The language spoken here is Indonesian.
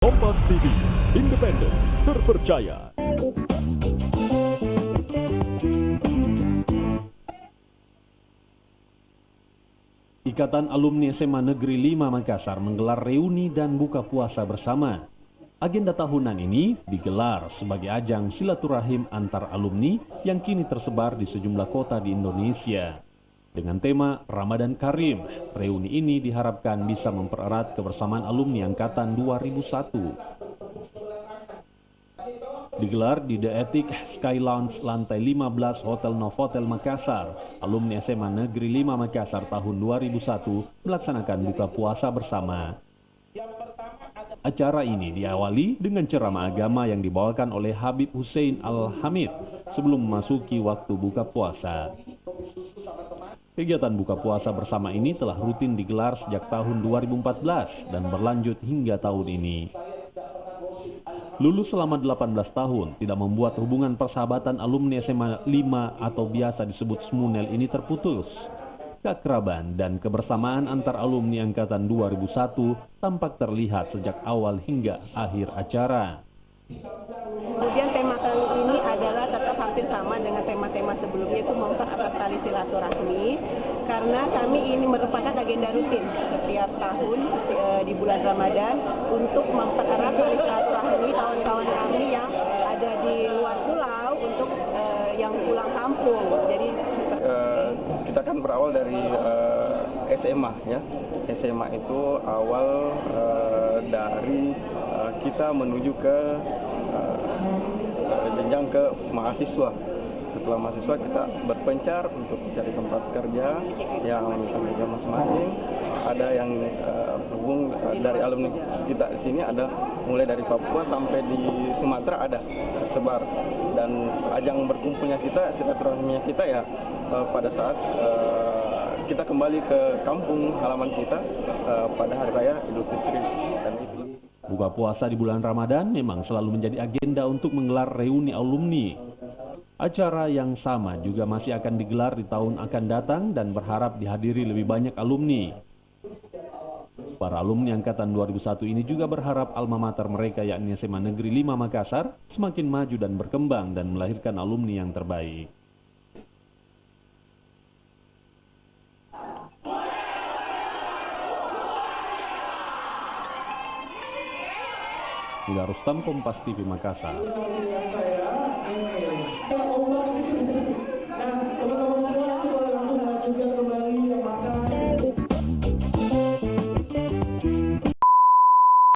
Kompas TV, independen, terpercaya. Ikatan Alumni SMA Negeri 5 Makassar menggelar reuni dan buka puasa bersama. Agenda tahunan ini digelar sebagai ajang silaturahim antar alumni yang kini tersebar di sejumlah kota di Indonesia. Dengan tema Ramadan Karim, reuni ini diharapkan bisa mempererat kebersamaan alumni Angkatan 2001. Digelar di The Ethic Sky Lounge lantai 15 Hotel Novotel Makassar, alumni SMA Negeri 5 Makassar tahun 2001 melaksanakan buka puasa bersama. Acara ini diawali dengan ceramah agama yang dibawakan oleh Habib Hussein Al-Hamid sebelum memasuki waktu buka puasa. Kegiatan buka puasa bersama ini telah rutin digelar sejak tahun 2014 dan berlanjut hingga tahun ini. Lulus selama 18 tahun tidak membuat hubungan persahabatan alumni SMA 5 atau biasa disebut SMUNEL ini terputus. Keakraban dan kebersamaan antar alumni angkatan 2001 tampak terlihat sejak awal hingga akhir acara. Kemudian tema kali ini adalah tetap hampir sama dengan tema-tema sebelumnya, itu mempererat tali silaturahmi, karena kami ini merupakan agenda rutin setiap tahun di bulan Ramadan untuk mempererat tali silaturahmi kawan-kawan kami yang ada di luar pulau untuk yang pulang kampung. Jadi kita kan berawal dari SMA ya. SMA itu awal dari kita menuju ke jenjang ke mahasiswa. Setelah mahasiswa kita berpencar untuk cari tempat kerja yang kerja masing-masing. Ada yang hubung dari alumni kita di sini, ada mulai dari Papua sampai di Sumatera ada tersebar. Dan ajang berkumpulnya kita, silaturahminya kita ya pada saat kita kembali ke kampung halaman kita pada hari raya Idul Fitri dan itu. Buka puasa di bulan Ramadan memang selalu menjadi agenda untuk menggelar reuni alumni. Acara yang sama juga masih akan digelar di tahun akan datang dan berharap dihadiri lebih banyak alumni. Para alumni angkatan 2001 ini juga berharap alma mater mereka yakni SMA Negeri 5 Makassar semakin maju dan berkembang dan melahirkan alumni yang terbaik. Ila Rustam, Kompas TV Makassar.